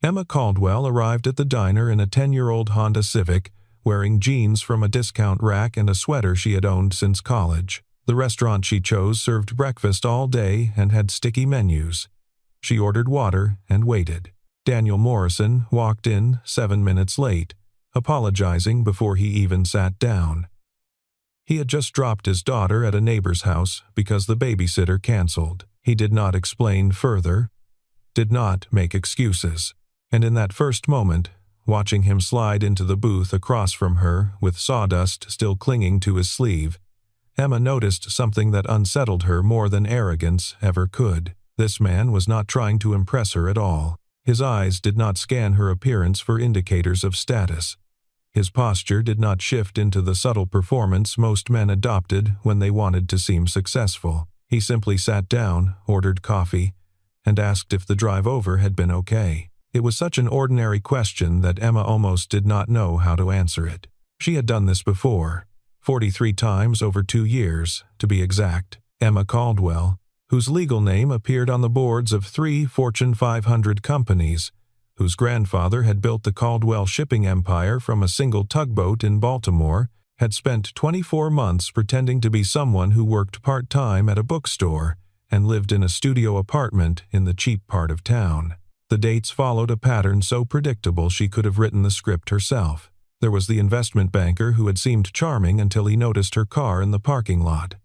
Emma Caldwell arrived at the diner in a 10-year-old Honda Civic, wearing jeans from a discount rack and a sweater she had owned since college. The restaurant she chose served breakfast all day and had sticky menus. She ordered water and waited. Daniel Morrison walked in 7 minutes late, apologizing before he even sat down. He had just dropped his daughter at a neighbor's house because the babysitter canceled. He did not explain further, did not make excuses. And in that first moment, watching him slide into the booth across from her with sawdust still clinging to his sleeve, Emma noticed something that unsettled her more than arrogance ever could. This man was not trying to impress her at all. His eyes did not scan her appearance for indicators of status. His posture did not shift into the subtle performance most men adopted when they wanted to seem successful. He simply sat down, ordered coffee, and asked if the drive over had been okay. It was such an ordinary question that Emma almost did not know how to answer it. She had done this before, 43 times over 2 years, to be exact. Emma Caldwell, whose legal name appeared on the boards of 3 Fortune 500 companies, whose grandfather had built the Caldwell shipping empire from a single tugboat in Baltimore, had spent 24 months pretending to be someone who worked part-time at a bookstore and lived in a studio apartment in the cheap part of town. The dates followed a pattern so predictable she could have written the script herself. There was the investment banker who had seemed charming until he noticed her car in the parking lot.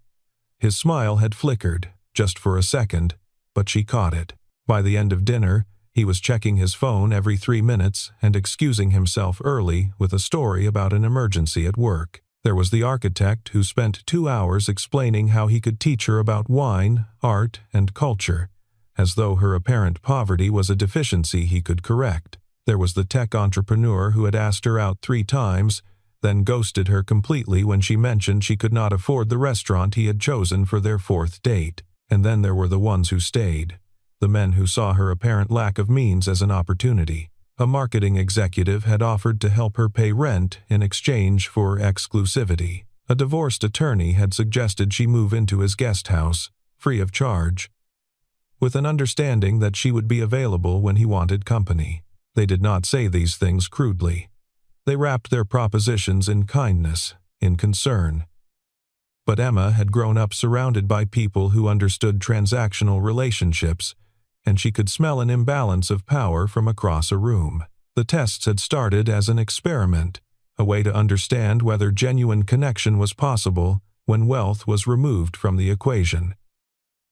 His smile had flickered, just for a second, but she caught it. By the end of dinner, he was checking his phone every 3 minutes and excusing himself early with a story about an emergency at work. There was the architect who spent 2 hours explaining how he could teach her about wine, art, and culture, as though her apparent poverty was a deficiency he could correct. There was the tech entrepreneur who had asked her out 3 times, then ghosted her completely when she mentioned she could not afford the restaurant he had chosen for their 4th date. And then there were the ones who stayed, the men who saw her apparent lack of means as an opportunity. A marketing executive had offered to help her pay rent in exchange for exclusivity. A divorced attorney had suggested she move into his guest house, free of charge, with an understanding that she would be available when he wanted company. They did not say these things crudely. They wrapped their propositions in kindness, in concern. But Emma had grown up surrounded by people who understood transactional relationships, and she could smell an imbalance of power from across a room. The tests had started as an experiment, a way to understand whether genuine connection was possible when wealth was removed from the equation.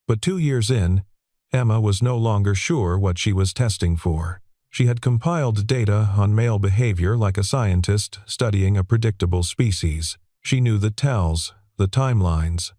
But 2 years in, Emma was no longer sure what she was testing for. She had compiled data on male behavior like a scientist studying a predictable species. She knew the tells, the timelines,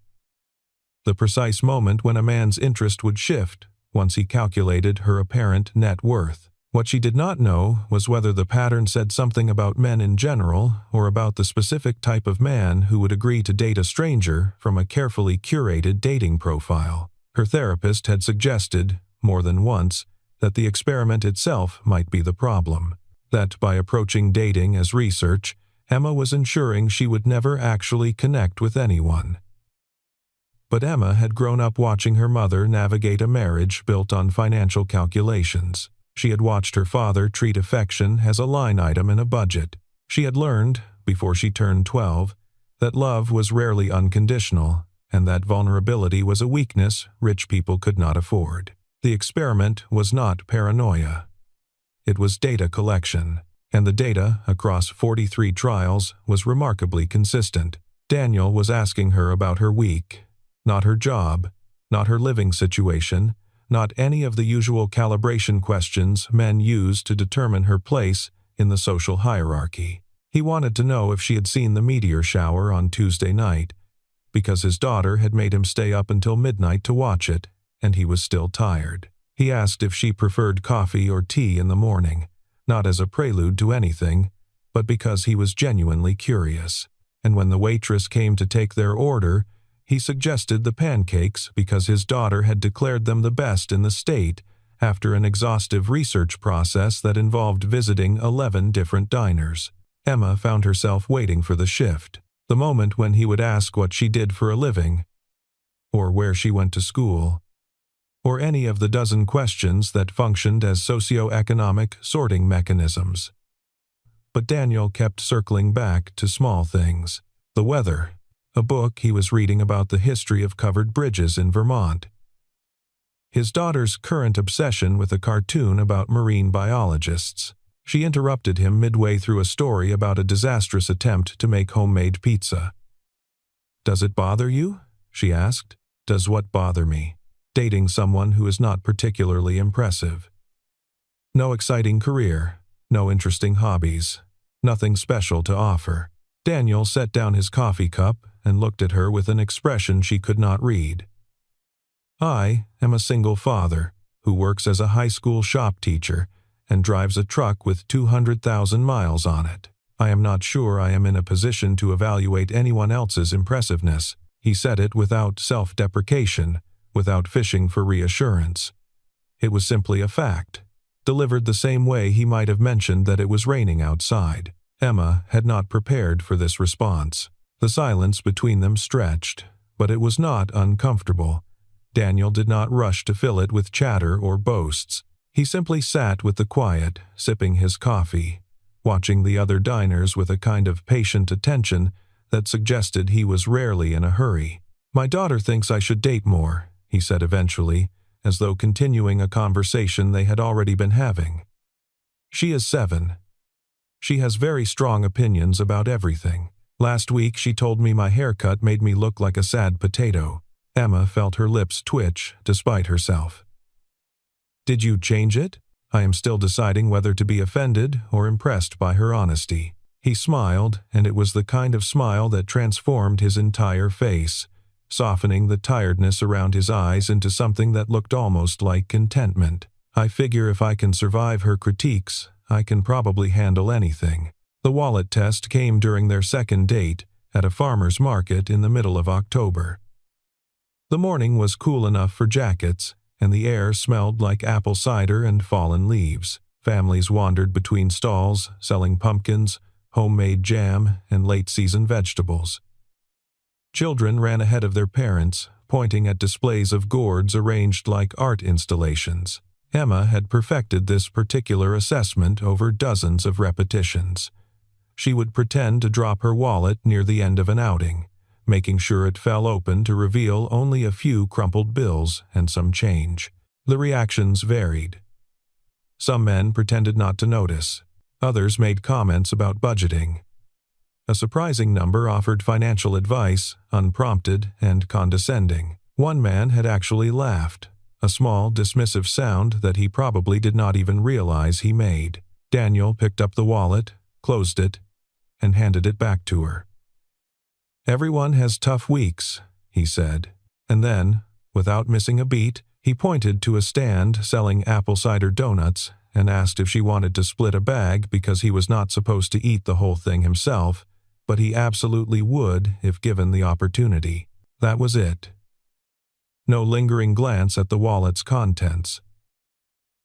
the precise moment when a man's interest would shift once he calculated her apparent net worth. What she did not know was whether the pattern said something about men in general or about the specific type of man who would agree to date a stranger from a carefully curated dating profile. Her therapist had suggested, more than once, that the experiment itself might be the problem, that by approaching dating as research, Emma was ensuring she would never actually connect with anyone. But Emma had grown up watching her mother navigate a marriage built on financial calculations. She had watched her father treat affection as a line item in a budget. She had learned, before she turned 12, that love was rarely unconditional, and that vulnerability was a weakness rich people could not afford. The experiment was not paranoia. It was data collection, and the data, across 43 trials, was remarkably consistent. Daniel was asking her about her week, not her job, not her living situation, not any of the usual calibration questions men use to determine her place in the social hierarchy. He wanted to know if she had seen the meteor shower on Tuesday night, because his daughter had made him stay up until midnight to watch it, and he was still tired. He asked if she preferred coffee or tea in the morning, not as a prelude to anything, but because he was genuinely curious. And when the waitress came to take their order, he suggested the pancakes because his daughter had declared them the best in the state after an exhaustive research process that involved visiting 11 different diners. Emma found herself waiting for the shift, the moment when he would ask what she did for a living, or where she went to school, or any of the dozen questions that functioned as socio-economic sorting mechanisms. But Daniel kept circling back to small things. The weather, a book he was reading about the history of covered bridges in Vermont. His daughter's current obsession with a cartoon about marine biologists. She interrupted him midway through a story about a disastrous attempt to make homemade pizza. "Does it bother you?" she asked. "Does what bother me?" "Dating someone who is not particularly impressive. No exciting career, no interesting hobbies, nothing special to offer." Daniel set down his coffee cup and looked at her with an expression she could not read. "I am a single father who works as a high school shop teacher and drives a truck with 200,000 miles on it. I am not sure I am in a position to evaluate anyone else's impressiveness." He said it without self-deprecation, without fishing for reassurance. It was simply a fact, delivered the same way he might have mentioned that it was raining outside. Emma had not prepared for this response. The silence between them stretched, but it was not uncomfortable. Daniel did not rush to fill it with chatter or boasts. He simply sat with the quiet, sipping his coffee, watching the other diners with a kind of patient attention that suggested he was rarely in a hurry. "My daughter thinks I should date more," he said eventually, as though continuing a conversation they had already been having. "She is 7. She has very strong opinions about everything. Last week she told me my haircut made me look like a sad potato." Emma felt her lips twitch despite herself. "Did you change it?" "I am still deciding whether to be offended or impressed by her honesty." He smiled, and it was the kind of smile that transformed his entire face, softening the tiredness around his eyes into something that looked almost like contentment. "I figure if I can survive her critiques, I can probably handle anything." The wallet test came during their second date at a farmer's market in the middle of October. The morning was cool enough for jackets, and the air smelled like apple cider and fallen leaves. Families wandered between stalls, selling pumpkins, homemade jam, and late-season vegetables. Children ran ahead of their parents, pointing at displays of gourds arranged like art installations. Emma had perfected this particular assessment over dozens of repetitions. She would pretend to drop her wallet near the end of an outing, making sure it fell open to reveal only a few crumpled bills and some change. The reactions varied. Some men pretended not to notice. Others made comments about budgeting. A surprising number offered financial advice, unprompted and condescending. One man had actually laughed, a small, dismissive sound that he probably did not even realize he made. Daniel picked up the wallet, closed it, and handed it back to her. "Everyone has tough weeks," he said, and then, without missing a beat, he pointed to a stand selling apple cider donuts and asked if she wanted to split a bag because he was not supposed to eat the whole thing himself, but he absolutely would if given the opportunity. That was it. No lingering glance at the wallet's contents.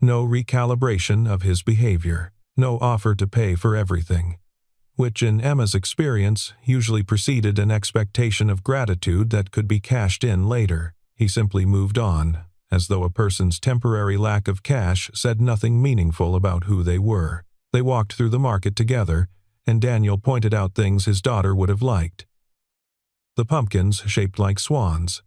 No recalibration of his behavior. No offer to pay for everything, which in Emma's experience usually preceded an expectation of gratitude that could be cashed in later. He simply moved on, as though a person's temporary lack of cash said nothing meaningful about who they were. They walked through the market together, and Daniel pointed out things his daughter would have liked. The pumpkins shaped like swans.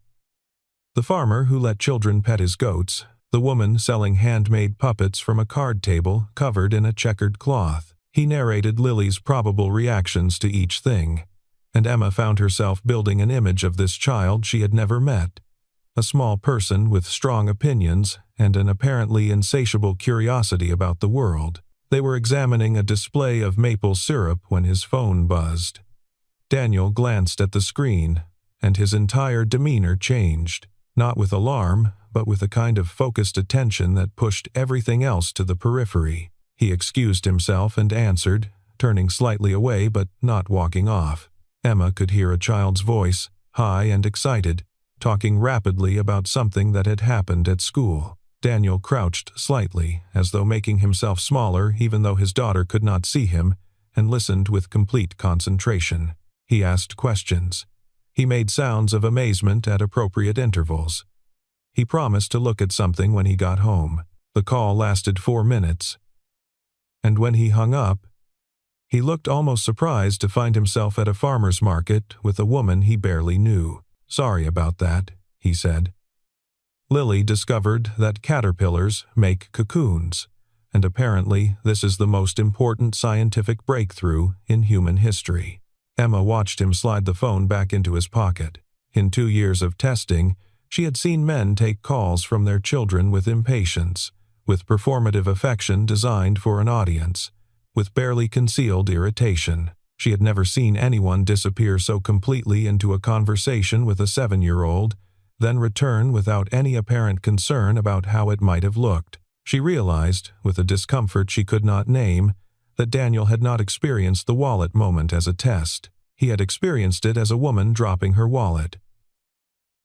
The farmer who let children pet his goats. The woman selling handmade puppets from a card table covered in a checkered cloth. He narrated Lily's probable reactions to each thing, and Emma found herself building an image of this child she had never met. A small person with strong opinions and an apparently insatiable curiosity about the world. They were examining a display of maple syrup when his phone buzzed. Daniel glanced at the screen, and his entire demeanor changed, not with alarm, but with a kind of focused attention that pushed everything else to the periphery. He excused himself and answered, turning slightly away but not walking off. Emma could hear a child's voice, high and excited, talking rapidly about something that had happened at school. Daniel crouched slightly, as though making himself smaller even though his daughter could not see him, and listened with complete concentration. He asked questions. He made sounds of amazement at appropriate intervals. He promised to look at something when he got home. The call lasted 4 minutes. And when he hung up, he looked almost surprised to find himself at a farmer's market with a woman he barely knew. "Sorry about that," he said. Lily discovered that caterpillars make cocoons, and apparently this is the most important scientific breakthrough in human history. Emma watched him slide the phone back into his pocket. In 2 years of testing, she had seen men take calls from their children with impatience, with performative affection designed for an audience, with barely concealed irritation. She had never seen anyone disappear so completely into a conversation with a 7-year-old, then return without any apparent concern about how it might have looked. She realized, with a discomfort she could not name, that Daniel had not experienced the wallet moment as a test. He had experienced it as a woman dropping her wallet.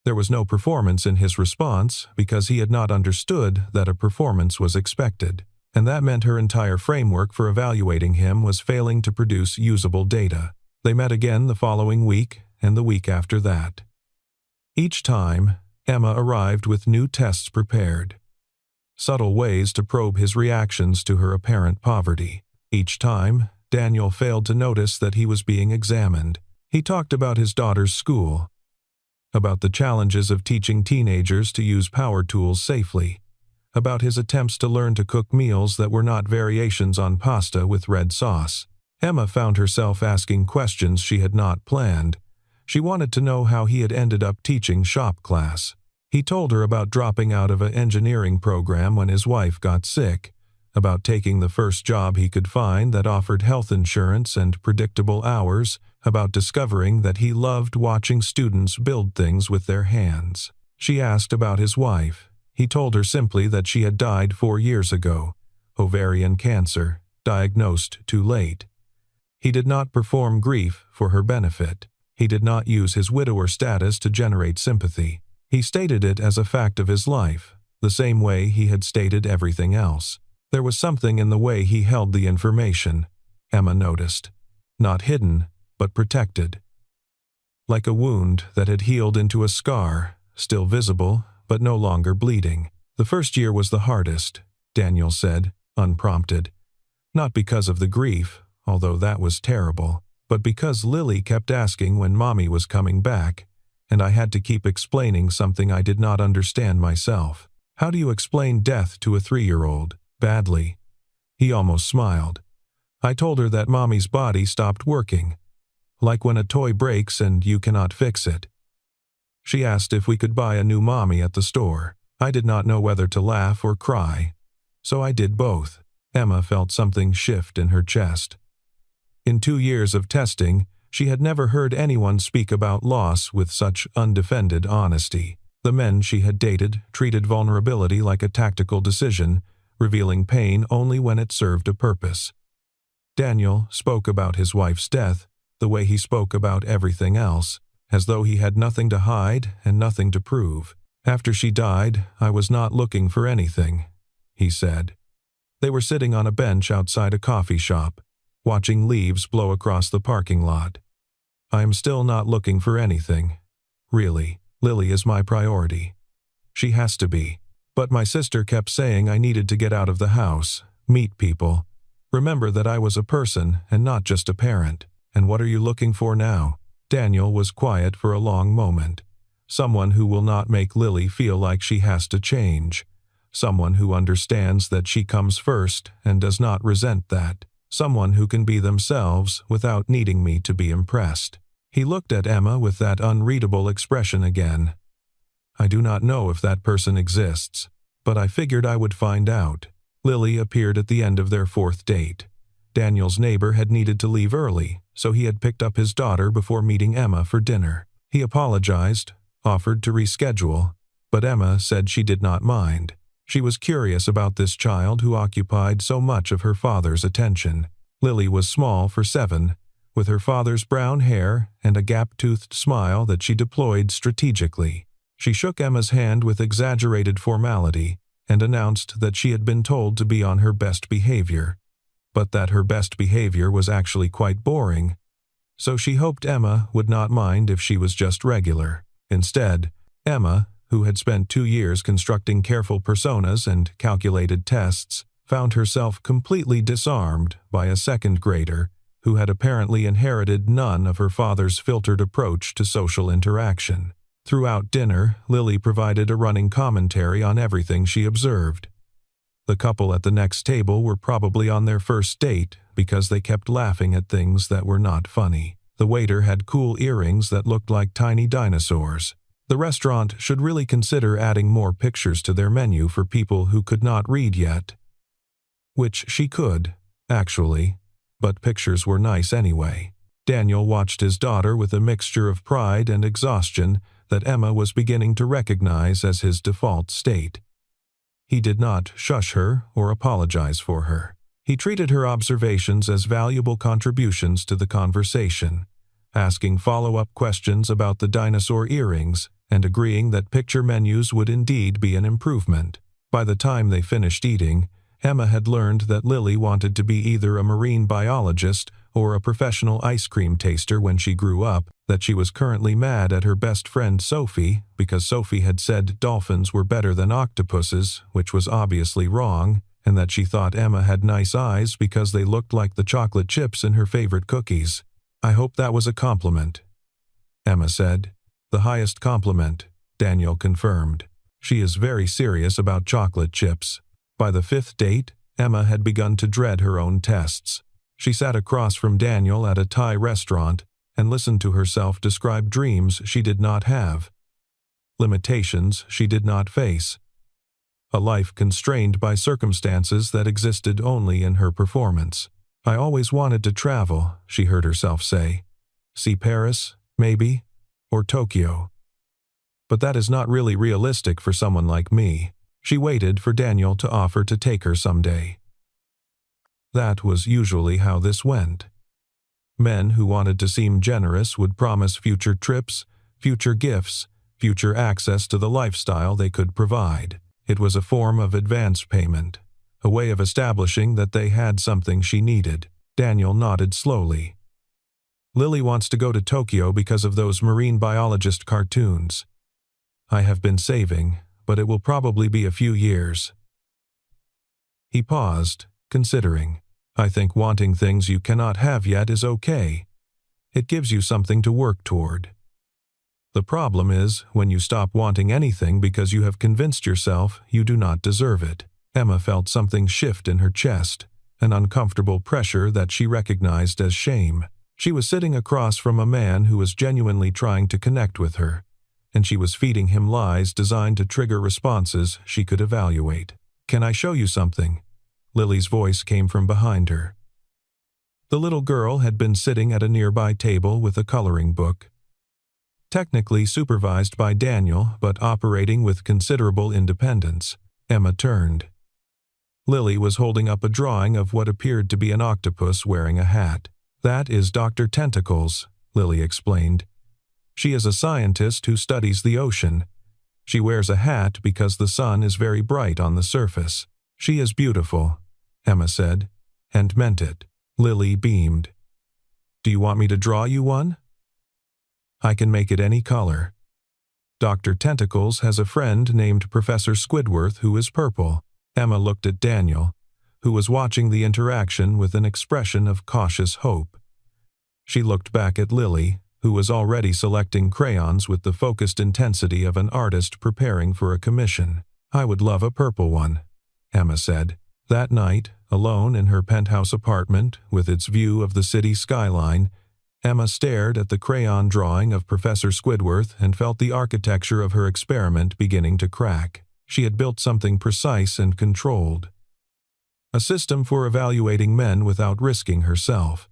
There was no performance in his response because he had not understood that a performance was expected, and that meant her entire framework for evaluating him was failing to produce usable data. They met again the following week and the week after that. Each time, Emma arrived with new tests prepared, subtle ways to probe his reactions to her apparent poverty. Each time, Daniel failed to notice that he was being examined. He talked about his daughter's school, about the challenges of teaching teenagers to use power tools safely, about his attempts to learn to cook meals that were not variations on pasta with red sauce. Emma found herself asking questions she had not planned. She wanted to know how he had ended up teaching shop class. He told her about dropping out of an engineering program when his wife got sick, about taking the first job he could find that offered health insurance and predictable hours, about discovering that he loved watching students build things with their hands. She asked about his wife. He told her simply that she had died 4 years ago, ovarian cancer, diagnosed too late. He did not perform grief for her benefit. He did not use his widower status to generate sympathy. He stated it as a fact of his life, the same way he had stated everything else. There was something in the way he held the information, Emma noticed. Not hidden, but protected. Like a wound that had healed into a scar, still visible, but no longer bleeding. The first year was the hardest, Daniel said, unprompted. Not because of the grief, although that was terrible, but because Lily kept asking when Mommy was coming back, and I had to keep explaining something I did not understand myself. How do you explain death to a 3-year-old? Badly. He almost smiled. I told her that Mommy's body stopped working, like when a toy breaks and you cannot fix it. She asked if we could buy a new Mommy at the store. I did not know whether to laugh or cry, so I did both. Emma felt something shift in her chest. In 2 years of testing, she had never heard anyone speak about loss with such undefended honesty. The men she had dated treated vulnerability like a tactical decision, revealing pain only when it served a purpose. Daniel spoke about his wife's death the way he spoke about everything else, as though he had nothing to hide and nothing to prove. After she died, I was not looking for anything, he said. They were sitting on a bench outside a coffee shop, watching leaves blow across the parking lot. I am still not looking for anything. Really, Lily is my priority. She has to be. But my sister kept saying I needed to get out of the house, meet people, remember that I was a person and not just a parent. And what are you looking for now? Daniel was quiet for a long moment. Someone who will not make Lily feel like she has to change. Someone who understands that she comes first and does not resent that. Someone who can be themselves without needing me to be impressed. He looked at Emma with that unreadable expression again. I do not know if that person exists, but I figured I would find out. Lily appeared at the end of their 4th date. Daniel's neighbor had needed to leave early, so he had picked up his daughter before meeting Emma for dinner. He apologized, offered to reschedule, but Emma said she did not mind. She was curious about this child who occupied so much of her father's attention. Lily was small for 7, with her father's brown hair and a gap-toothed smile that she deployed strategically. She shook Emma's hand with exaggerated formality and announced that she had been told to be on her best behavior, but that her best behavior was actually quite boring, so she hoped Emma would not mind if she was just regular. Instead, Emma, who had spent 2 years constructing careful personas and calculated tests, found herself completely disarmed by a second grader who had apparently inherited none of her father's filtered approach to social interaction. Throughout dinner, Lily provided a running commentary on everything she observed. The couple at the next table were probably on their first date because they kept laughing at things that were not funny. The waiter had cool earrings that looked like tiny dinosaurs. The restaurant should really consider adding more pictures to their menu for people who could not read yet. Which she could, actually, but pictures were nice anyway. Daniel watched his daughter with a mixture of pride and exhaustion that Emma was beginning to recognize as his default state. He did not shush her or apologize for her. He treated her observations as valuable contributions to the conversation, asking follow-up questions about the dinosaur earrings and agreeing that picture menus would indeed be an improvement. By the time they finished eating, Emma had learned that Lily wanted to be either a marine biologist or a professional ice cream taster when she grew up, that she was currently mad at her best friend Sophie because Sophie had said dolphins were better than octopuses, which was obviously wrong, and that she thought Emma had nice eyes because they looked like the chocolate chips in her favorite cookies. "I hope that was a compliment," Emma said. "The highest compliment," Daniel confirmed. "She is very serious about chocolate chips." By the 5th date, Emma had begun to dread her own tests. She sat across from Daniel at a Thai restaurant and listened to herself describe dreams she did not have, limitations she did not face, a life constrained by circumstances that existed only in her performance. "I always wanted to travel," she heard herself say. "See Paris, maybe, or Tokyo. But that is not really realistic for someone like me." She waited for Daniel to offer to take her someday. That was usually how this went. Men who wanted to seem generous would promise future trips, future gifts, future access to the lifestyle they could provide. It was a form of advance payment, a way of establishing that they had something she needed. Daniel nodded slowly. "Lily wants to go to Tokyo because of those marine biologist cartoons. I have been saving, but it will probably be a few years." He paused, considering. "I think wanting things you cannot have yet is okay. It gives you something to work toward. The problem is when you stop wanting anything because you have convinced yourself you do not deserve it." Emma felt something shift in her chest, an uncomfortable pressure that she recognized as shame. She was sitting across from a man who was genuinely trying to connect with her, and she was feeding him lies designed to trigger responses she could evaluate. "Can I show you something?" Lily's voice came from behind her. The little girl had been sitting at a nearby table with a coloring book. Technically supervised by Daniel, but operating with considerable independence, Emma turned. Lily was holding up a drawing of what appeared to be an octopus wearing a hat. "That is Dr. Tentacles," Lily explained. "She is a scientist who studies the ocean. She wears a hat because the sun is very bright on the surface. She is beautiful," Emma said, and meant it. Lily beamed. "Do you want me to draw you one?" "I can make it any color. Dr. Tentacles has a friend named Professor Squidward who is purple." Emma looked at Daniel, who was watching the interaction with an expression of cautious hope. She looked back at Lily, who was already selecting crayons with the focused intensity of an artist preparing for a commission. "I would love a purple one," Emma said. That night, alone in her penthouse apartment with its view of the city skyline, Emma stared at the crayon drawing of Professor Squidward and felt the architecture of her experiment beginning to crack. She had built something precise and controlled. A system for evaluating men without risking herself.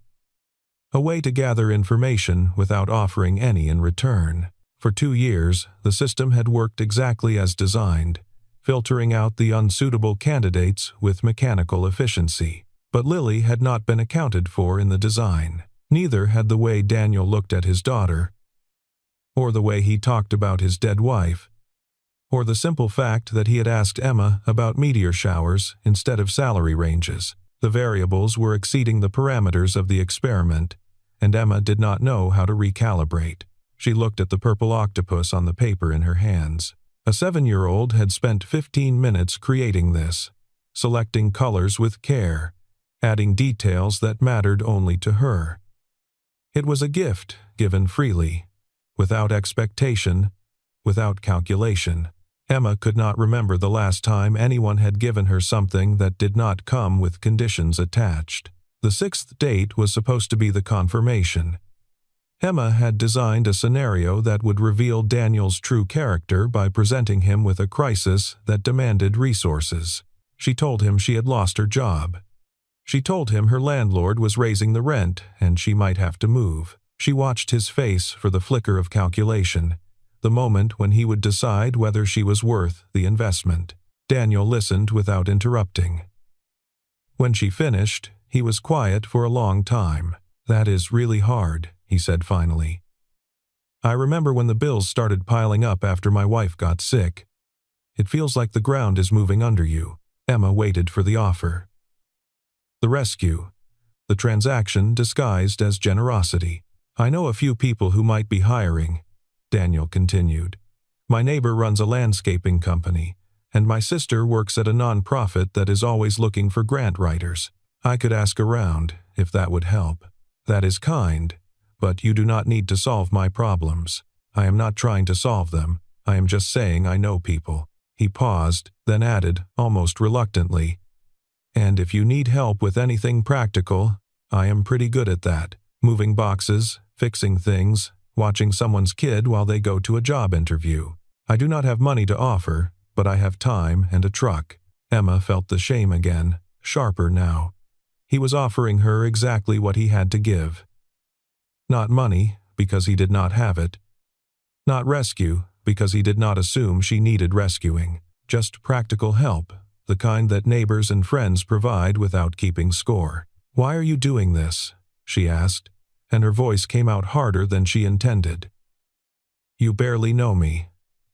A way to gather information without offering any in return. For 2 years, the system had worked exactly as designed, filtering out the unsuitable candidates with mechanical efficiency. But Lily had not been accounted for in the design. Neither had the way Daniel looked at his daughter, or the way he talked about his dead wife, or the simple fact that he had asked Emma about meteor showers instead of salary ranges. The variables were exceeding the parameters of the experiment, and Emma did not know how to recalibrate. She looked at the purple octopus on the paper in her hands. A 7-year-old had spent 15 minutes creating this, selecting colors with care, adding details that mattered only to her. It was a gift given freely, without expectation, without calculation. Emma could not remember the last time anyone had given her something that did not come with conditions attached. The 6th date was supposed to be the confirmation. Emma had designed a scenario that would reveal Daniel's true character by presenting him with a crisis that demanded resources. She told him she had lost her job. She told him her landlord was raising the rent and she might have to move. She watched his face for the flicker of calculation, the moment when he would decide whether she was worth the investment. Daniel listened without interrupting. When she finished, he was quiet for a long time. "That is really hard," he said finally. "I remember when the bills started piling up after my wife got sick. It feels like the ground is moving under you." Emma waited for the offer. The rescue. The transaction disguised as generosity. "I know a few people who might be hiring," Daniel continued. "My neighbor runs a landscaping company, and my sister works at a non-profit that is always looking for grant writers. I could ask around, if that would help." "That is kind, but you do not need to solve my problems. I am not trying to solve them. I am just saying I know people." He paused, then added, almost reluctantly, "And if you need help with anything practical, I am pretty good at that. Moving boxes, fixing things, watching someone's kid while they go to a job interview. I do not have money to offer, but I have time and a truck." Emma felt the shame again, sharper now. He was offering her exactly what he had to give. Not money, because he did not have it. Not rescue, because he did not assume she needed rescuing. Just practical help, the kind that neighbors and friends provide without keeping score. "Why are you doing this?" she asked, and her voice came out harder than she intended. "You barely know me.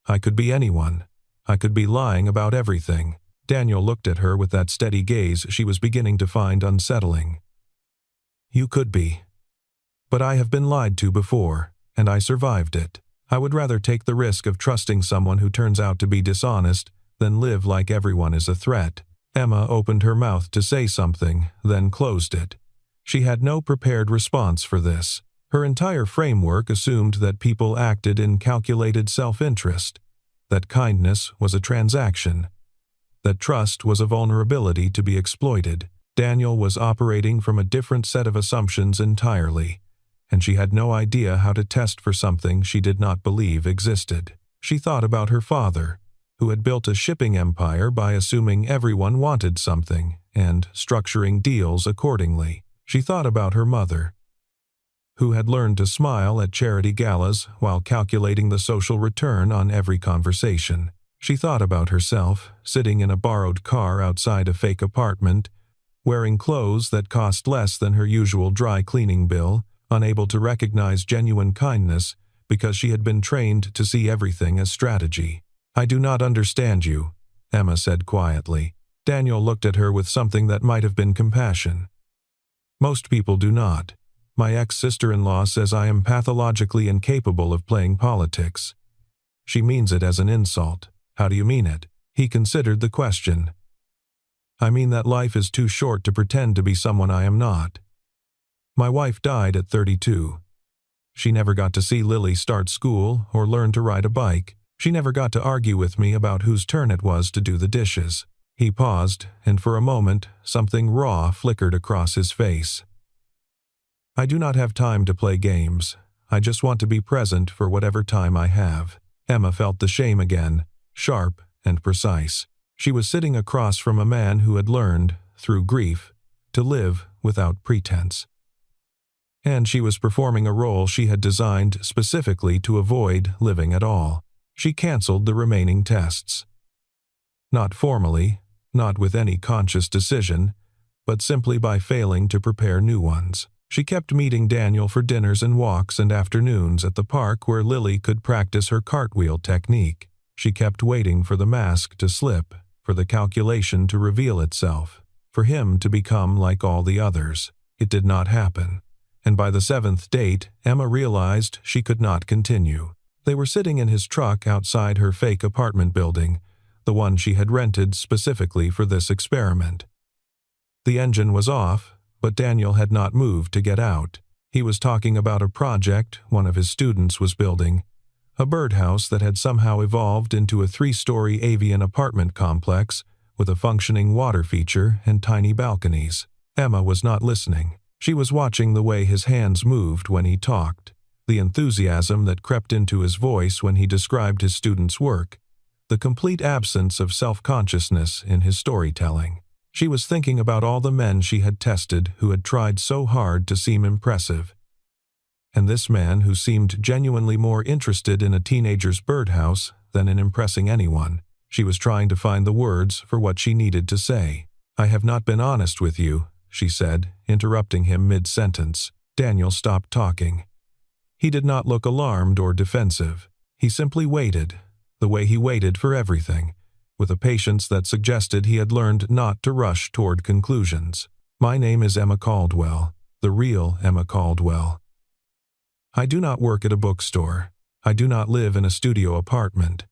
I could be anyone. I could be lying about everything." Daniel looked at her with that steady gaze she was beginning to find unsettling. "You could be. But I have been lied to before, and I survived it. I would rather take the risk of trusting someone who turns out to be dishonest than live like everyone is a threat." Emma opened her mouth to say something, then closed it. She had no prepared response for this. Her entire framework assumed that people acted in calculated self-interest, that kindness was a transaction, that trust was a vulnerability to be exploited. Daniel was operating from a different set of assumptions entirely, and she had no idea how to test for something she did not believe existed. She thought about her father, who had built a shipping empire by assuming everyone wanted something and structuring deals accordingly. She thought about her mother, who had learned to smile at charity galas while calculating the social return on every conversation. She thought about herself, sitting in a borrowed car outside a fake apartment, wearing clothes that cost less than her usual dry cleaning bill, unable to recognize genuine kindness because she had been trained to see everything as strategy. "I do not understand you," Emma said quietly. Daniel looked at her with something that might have been compassion. "Most people do not. My ex-sister-in-law says I am pathologically incapable of playing politics. She means it as an insult." "How do you mean it?" He considered the question. "I mean that life is too short to pretend to be someone I am not. My wife died at 32. She never got to see Lily start school or learn to ride a bike. She never got to argue with me about whose turn it was to do the dishes." He paused, and for a moment, something raw flickered across his face. "I do not have time to play games. I just want to be present for whatever time I have." Emma felt the shame again, sharp and precise. She was sitting across from a man who had learned, through grief, to live without pretense. And she was performing a role she had designed specifically to avoid living at all. She canceled the remaining tests. Not formally, not with any conscious decision, but simply by failing to prepare new ones. She kept meeting Daniel for dinners and walks and afternoons at the park where Lily could practice her cartwheel technique. She kept waiting for the mask to slip, for the calculation to reveal itself, for him to become like all the others. It did not happen, and by the 7th date, Emma realized she could not continue. They were sitting in his truck outside her fake apartment building, the one she had rented specifically for this experiment. The engine was off, but Daniel had not moved to get out. He was talking about a project one of his students was building, a birdhouse that had somehow evolved into a 3-story avian apartment complex with a functioning water feature and tiny balconies. Emma was not listening. She was watching the way his hands moved when he talked, the enthusiasm that crept into his voice when he described his student's work, the complete absence of self-consciousness in his storytelling. She was thinking about all the men she had tested who had tried so hard to seem impressive. And this man who seemed genuinely more interested in a teenager's birdhouse than in impressing anyone. She was trying to find the words for what she needed to say. "I have not been honest with you," she said, interrupting him mid-sentence. Daniel stopped talking. He did not look alarmed or defensive. He simply waited, the way he waited for everything, with a patience that suggested he had learned not to rush toward conclusions. "My name is Emma Caldwell, the real Emma Caldwell. I do not work at a bookstore. I do not live in a studio apartment.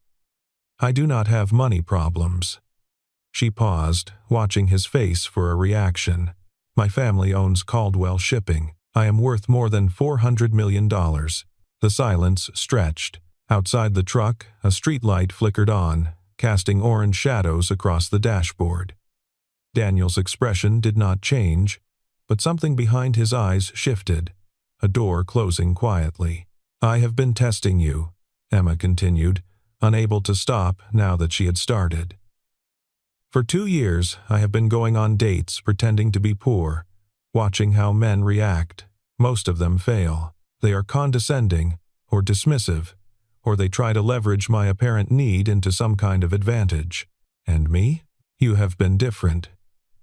I do not have money problems." She paused, watching his face for a reaction. "My family owns Caldwell Shipping. I am worth more than $400 million. The silence stretched. Outside the truck, a streetlight flickered on, casting orange shadows across the dashboard. Daniel's expression did not change, but something behind his eyes shifted, a door closing quietly. "I have been testing you," Emma continued, unable to stop now that she had started. "For 2 years, I have been going on dates pretending to be poor, watching how men react. Most of them fail. They are condescending or dismissive, or they try to leverage my apparent need into some kind of advantage. And me? You have been different.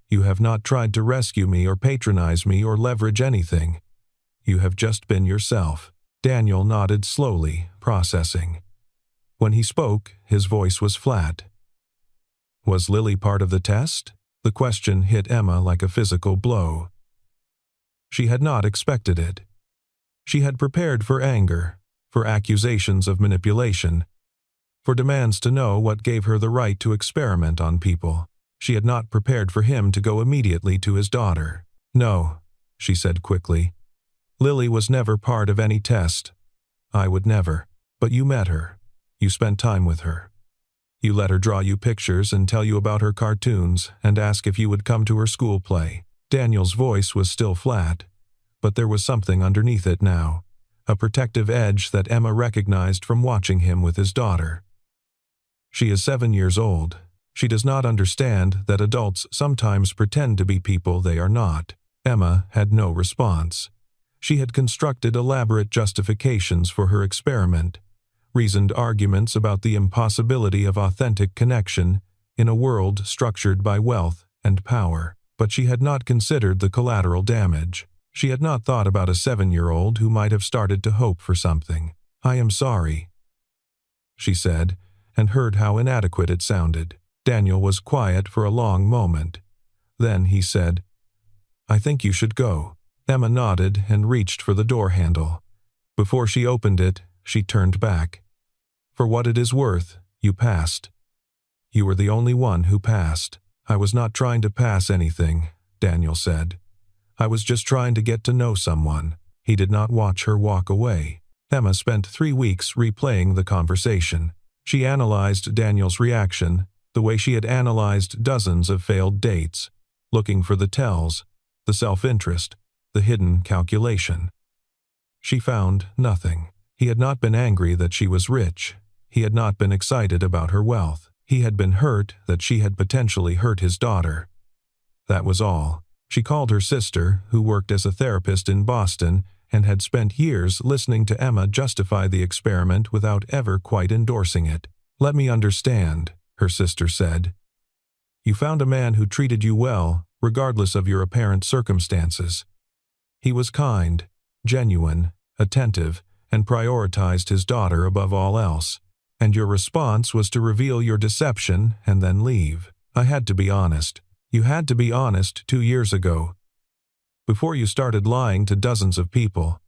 You have not tried to rescue me or patronize me or leverage anything. You have just been yourself." Daniel nodded slowly, processing. When he spoke, his voice was flat. Was Lily part of the test? The question hit Emma like a physical blow. She had not expected it. She had prepared for anger, for accusations of manipulation, for demands to know what gave her the right to experiment on people. She had not prepared for him to go immediately to his daughter. "No," she said quickly. "Lily was never part of any test. I would never. But you met her. You spent time with her. You let her draw you pictures and tell you about her cartoons and ask if you would come to her school play." Daniel's voice was still flat, but there was something underneath it now, a protective edge that Emma recognized from watching him with his daughter. She is 7 years old. She does not understand that adults sometimes pretend to be people they are not. Emma had no response. She had constructed elaborate justifications for her experiment, reasoned arguments about the impossibility of authentic connection in a world structured by wealth and power. But she had not considered the collateral damage. She had not thought about a 7-year-old who might have started to hope for something. "I am sorry," she said, and heard how inadequate it sounded. Daniel was quiet for a long moment. Then he said, "I think you should go." Emma nodded and reached for the door handle. Before she opened it, she turned back. "For what it is worth, you passed. You were the only one who passed." "I was not trying to pass anything," Daniel said. "I was just trying to get to know someone." He did not watch her walk away. Emma spent 3 weeks replaying the conversation. She analyzed Daniel's reaction, the way she had analyzed dozens of failed dates, looking for the tells, the self-interest, the hidden calculation. She found nothing. He had not been angry that she was rich. He had not been excited about her wealth. He had been hurt that she had potentially hurt his daughter. That was all. She called her sister, who worked as a therapist in Boston and had spent years listening to Emma justify the experiment without ever quite endorsing it. "Let me understand," her sister said. "You found a man who treated you well, regardless of your apparent circumstances. He was kind, genuine, attentive, and prioritized his daughter above all else. And your response was to reveal your deception and then leave. I had to be honest. You had to be honest 2 years ago, before you started lying to dozens of people.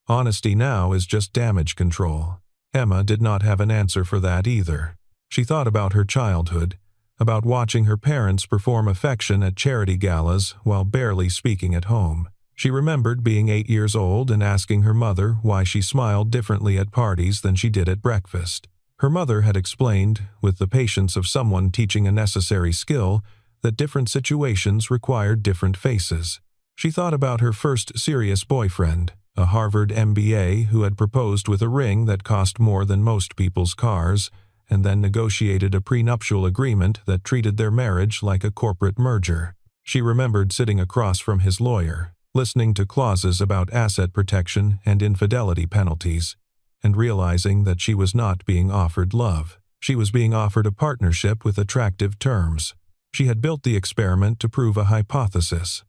Honesty now is just damage control." Emma did not have an answer for that either. She thought about her childhood, about watching her parents perform affection at charity galas while barely speaking at home. She remembered being 8 years old and asking her mother why she smiled differently at parties than she did at breakfast. Her mother had explained, with the patience of someone teaching a necessary skill, that different situations required different faces. She thought about her first serious boyfriend, a Harvard MBA who had proposed with a ring that cost more than most people's cars, and then negotiated a prenuptial agreement that treated their marriage like a corporate merger. She remembered sitting across from his lawyer, listening to clauses about asset protection and infidelity penalties, and realizing that she was not being offered love. She was being offered a partnership with attractive terms. She had built the experiment to prove a hypothesis.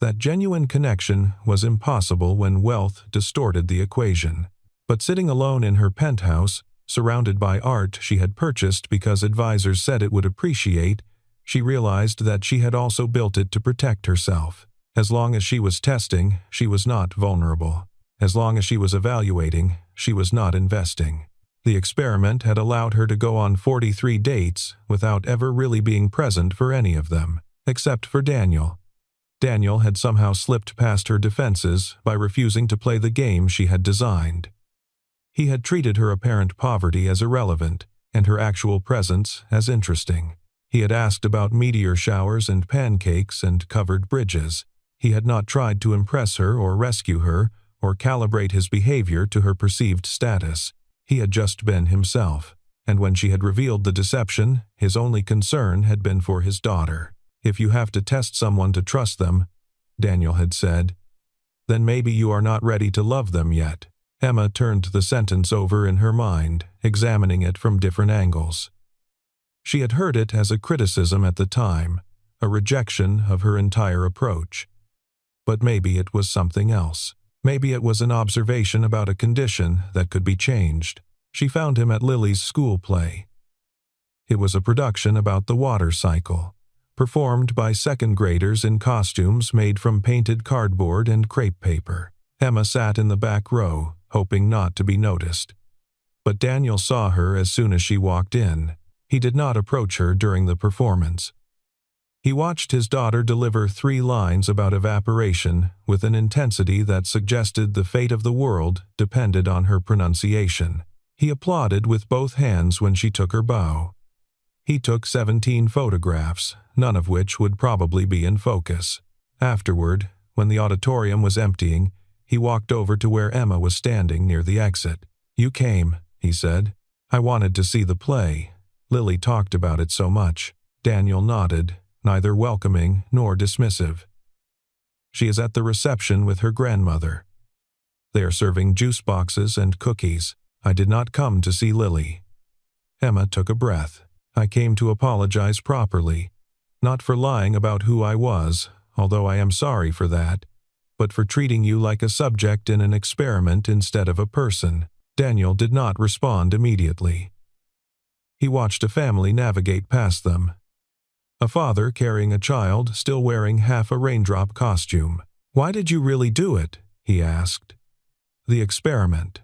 That genuine connection was impossible when wealth distorted the equation. But sitting alone in her penthouse, surrounded by art she had purchased because advisors said it would appreciate, she realized that she had also built it to protect herself. As long as she was testing, she was not vulnerable. As long as she was evaluating, she was not investing. The experiment had allowed her to go on 43 dates without ever really being present for any of them, except for Daniel. Daniel had somehow slipped past her defenses by refusing to play the game she had designed. He had treated her apparent poverty as irrelevant and her actual presence as interesting. He had asked about meteor showers and pancakes and covered bridges. He had not tried to impress her or rescue her or calibrate his behavior to her perceived status. He had just been himself, and when she had revealed the deception, his only concern had been for his daughter. "If you have to test someone to trust them," Daniel had said, "then maybe you are not ready to love them yet." Emma turned the sentence over in her mind, examining it from different angles. She had heard it as a criticism at the time, a rejection of her entire approach. But maybe it was something else. Maybe it was an observation about a condition that could be changed. She found him at Lily's school play. It was a production about the water cycle, performed by second graders in costumes made from painted cardboard and crepe paper. Emma sat in the back row, hoping not to be noticed. But Daniel saw her as soon as she walked in. He did not approach her during the performance. He watched his daughter deliver 3 lines about evaporation with an intensity that suggested the fate of the world depended on her pronunciation. He applauded with both hands when she took her bow. He took 17 photographs, none of which would probably be in focus. Afterward, when the auditorium was emptying, he walked over to where Emma was standing near the exit. "You came," he said. "I wanted to see the play. Lily talked about it so much." Daniel nodded, neither welcoming nor dismissive. "She is at the reception with her grandmother. They are serving juice boxes and cookies. I did not come to see Lily." Emma took a breath. "I came to apologize properly, not for lying about who I was, although I am sorry for that, but for treating you like a subject in an experiment instead of a person." Daniel did not respond immediately. He watched a family navigate past them. A father carrying a child still wearing half a raindrop costume. "Why did you really do it?" he asked. "The experiment."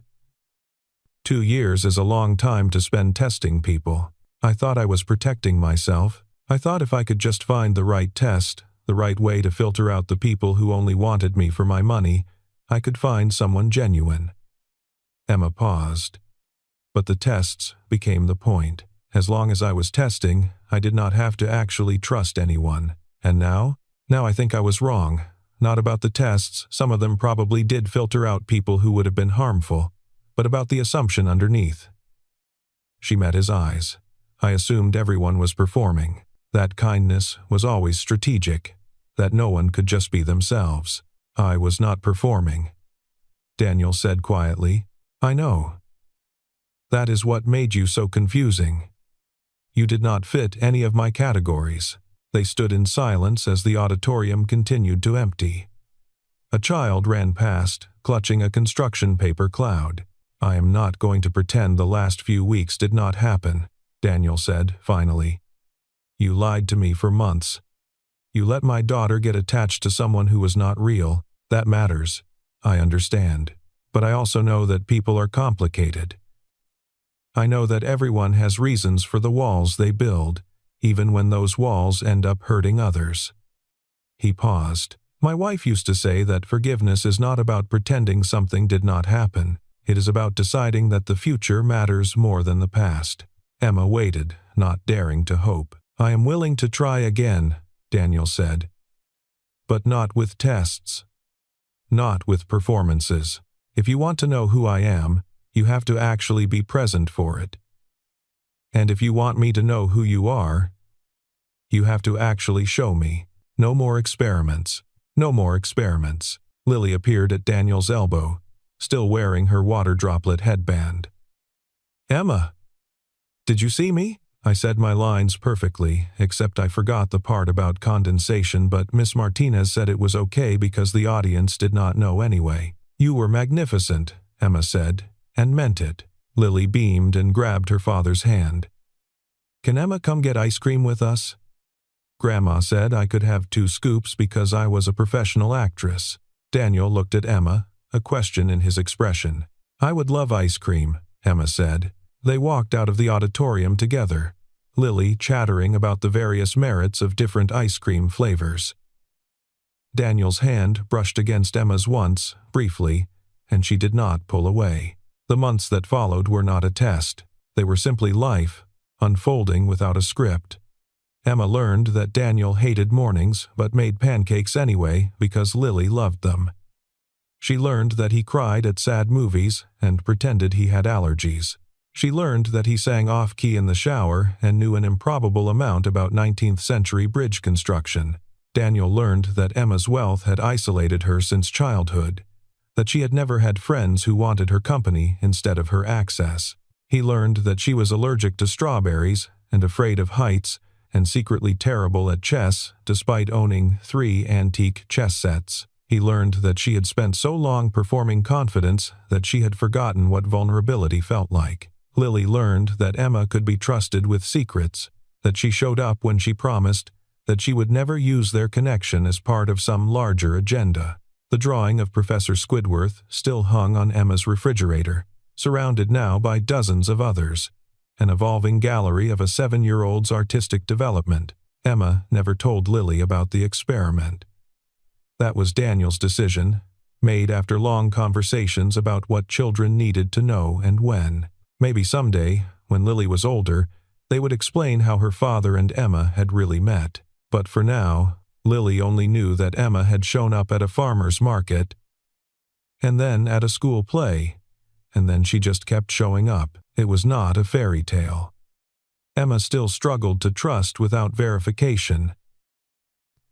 2 years is a long time to spend testing people. I thought I was protecting myself. I thought if I could just find the right test, the right way to filter out the people who only wanted me for my money, I could find someone genuine. Emma paused. But the tests became the point. As long as I was testing, I did not have to actually trust anyone. And now? Now I think I was wrong. Not about the tests, some of them probably did filter out people who would have been harmful, but about the assumption underneath. She met his eyes. I assumed everyone was performing. That kindness was always strategic. That no one could just be themselves. I was not performing. Daniel said quietly, "I know. That is what made you so confusing. You did not fit any of my categories." They stood in silence as the auditorium continued to empty. A child ran past, clutching a construction paper cloud. "I am not going to pretend the last few weeks did not happen," Daniel said, finally. "You lied to me for months. You let my daughter get attached to someone who was not real. That matters. I understand. But I also know that people are complicated. I know that everyone has reasons for the walls they build, even when those walls end up hurting others." He paused. "My wife used to say that forgiveness is not about pretending something did not happen. It is about deciding that the future matters more than the past." Emma waited, not daring to hope. "I am willing to try again," Daniel said. "But not with tests. Not with performances. If you want to know who I am, you have to actually be present for it. And if you want me to know who you are, you have to actually show me. No more experiments. No more experiments." Lily appeared at Daniel's elbow, still wearing her water droplet headband. "Emma, did you see me?" I said my lines perfectly, except I forgot the part about condensation, but Miss Martinez said it was okay because the audience did not know anyway. "You were magnificent," Emma said, and meant it. Lily beamed and grabbed her father's hand. "Can Emma come get ice cream with us?" Grandma said I could have 2 scoops because I was a professional actress. Daniel looked at Emma, a question in his expression. "I would love ice cream," Emma said. They walked out of the auditorium together, Lily chattering about the various merits of different ice cream flavors. Daniel's hand brushed against Emma's once, briefly, and she did not pull away. The months that followed were not a test. They were simply life, unfolding without a script. Emma learned that Daniel hated mornings but made pancakes anyway because Lily loved them. She learned that he cried at sad movies and pretended he had allergies. She learned that he sang off-key in the shower and knew an improbable amount about 19th-century bridge construction. Daniel learned that Emma's wealth had isolated her since childhood, that she had never had friends who wanted her company instead of her access. He learned that she was allergic to strawberries and afraid of heights and secretly terrible at chess despite owning 3 antique chess sets. He learned that she had spent so long performing confidence that she had forgotten what vulnerability felt like. Lily learned that Emma could be trusted with secrets, that she showed up when she promised, that she would never use their connection as part of some larger agenda. The drawing of Professor Squidward still hung on Emma's refrigerator, surrounded now by dozens of others, an evolving gallery of a 7-year-old's artistic development. Emma never told Lily about the experiment. That was Daniel's decision, made after long conversations about what children needed to know and when. Maybe someday, when Lily was older, they would explain how her father and Emma had really met. But for now, Lily only knew that Emma had shown up at a farmer's market, and then at a school play, and then she just kept showing up. It was not a fairy tale. Emma still struggled to trust without verification.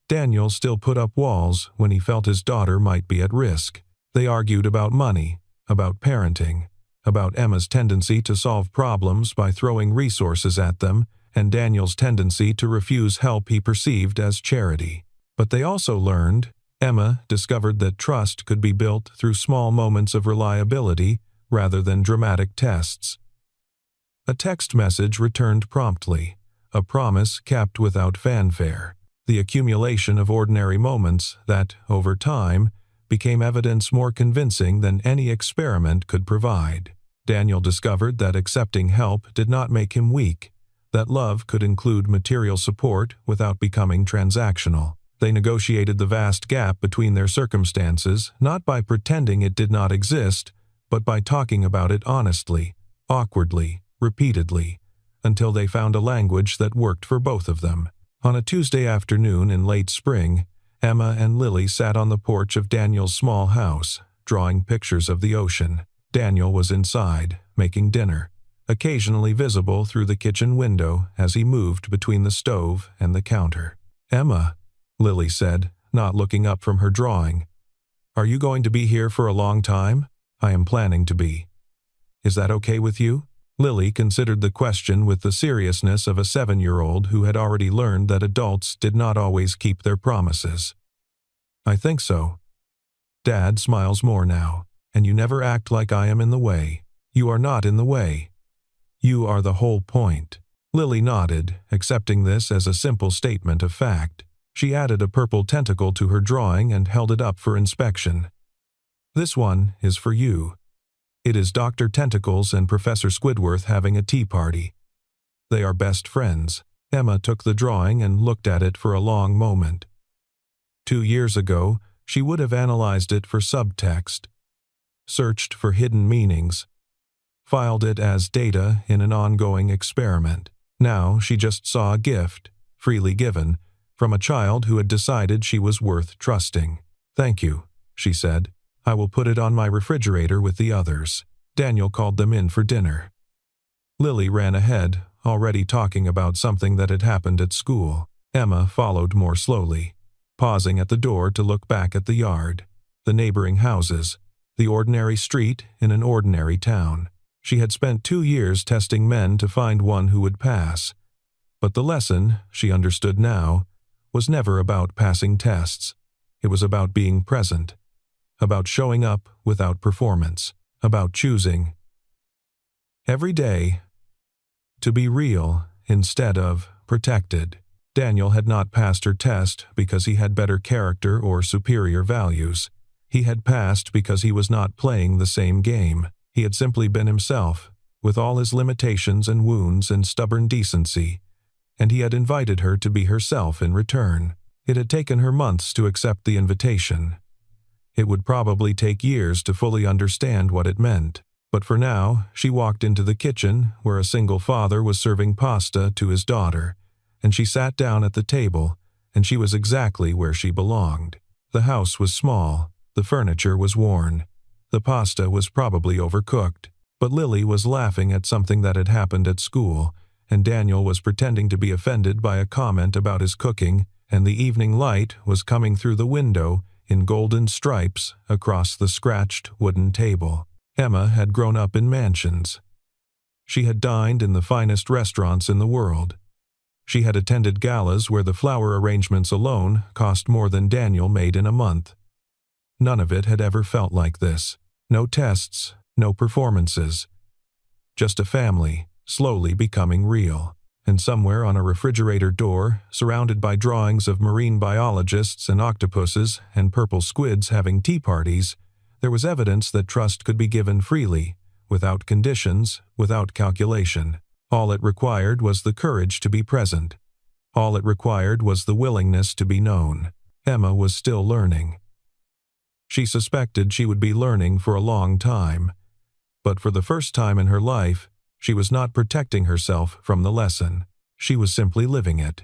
Daniel still put up walls when he felt his daughter might be at risk. They argued about money, about parenting, about Emma's tendency to solve problems by throwing resources at them, and Daniel's tendency to refuse help he perceived as charity. But they also learned, Emma discovered that trust could be built through small moments of reliability rather than dramatic tests. A text message returned promptly, a promise kept without fanfare, the accumulation of ordinary moments that, over time, became evidence more convincing than any experiment could provide. Daniel discovered that accepting help did not make him weak, that love could include material support without becoming transactional. They negotiated the vast gap between their circumstances, not by pretending it did not exist, but by talking about it honestly, awkwardly, repeatedly, until they found a language that worked for both of them. On a Tuesday afternoon in late spring, Emma and Lily sat on the porch of Daniel's small house, drawing pictures of the ocean. Daniel was inside, making dinner, occasionally visible through the kitchen window as he moved between the stove and the counter. "Emma," Lily said, not looking up from her drawing, "are you going to be here for a long time?" "I am planning to be. Is that okay with you?" Lily considered the question with the seriousness of a 7-year-old who had already learned that adults did not always keep their promises. "I think so. Dad smiles more now, and you never act like I am in the way. You are not in the way. You are the whole point." Lily nodded, accepting this as a simple statement of fact. She added a purple tentacle to her drawing and held it up for inspection. "This one is for you." It is Dr. Tentacles and Professor Squidward having a tea party. They are best friends. Emma took the drawing and looked at it for a long moment. 2 years ago, she would have analyzed it for subtext, searched for hidden meanings, filed it as data in an ongoing experiment. Now she just saw a gift, freely given, from a child who had decided she was worth trusting. "Thank you," she said. "I will put it on my refrigerator with the others." Daniel called them in for dinner. Lily ran ahead, already talking about something that had happened at school. Emma followed more slowly, pausing at the door to look back at the yard, the neighboring houses, the ordinary street in an ordinary town. She had spent 2 years testing men to find one who would pass. But the lesson, she understood now, was never about passing tests. It was about being present, about showing up without performance, about choosing every day to be real instead of protected. Daniel had not passed her test because he had better character or superior values. He had passed because he was not playing the same game. He had simply been himself, with all his limitations and wounds and stubborn decency, and he had invited her to be herself in return. It had taken her months to accept the invitation. It would probably take years to fully understand what it meant. But for now, she walked into the kitchen where a single father was serving pasta to his daughter, and she sat down at the table, and she was exactly where she belonged. The house was small, the furniture was worn, the pasta was probably overcooked, but Lily was laughing at something that had happened at school, and Daniel was pretending to be offended by a comment about his cooking, and the evening light was coming through the window in golden stripes across the scratched wooden table. Emma had grown up in mansions. She had dined in the finest restaurants in the world. She had attended galas where the flower arrangements alone cost more than Daniel made in a month. None of it had ever felt like this. No tests, no performances. Just a family, slowly becoming real. And somewhere on a refrigerator door, surrounded by drawings of marine biologists and octopuses and purple squids having tea parties, there was evidence that trust could be given freely, without conditions, without calculation. All it required was the courage to be present. All it required was the willingness to be known. Emma was still learning. She suspected she would be learning for a long time. But for the first time in her life, she was not protecting herself from the lesson. She was simply living it.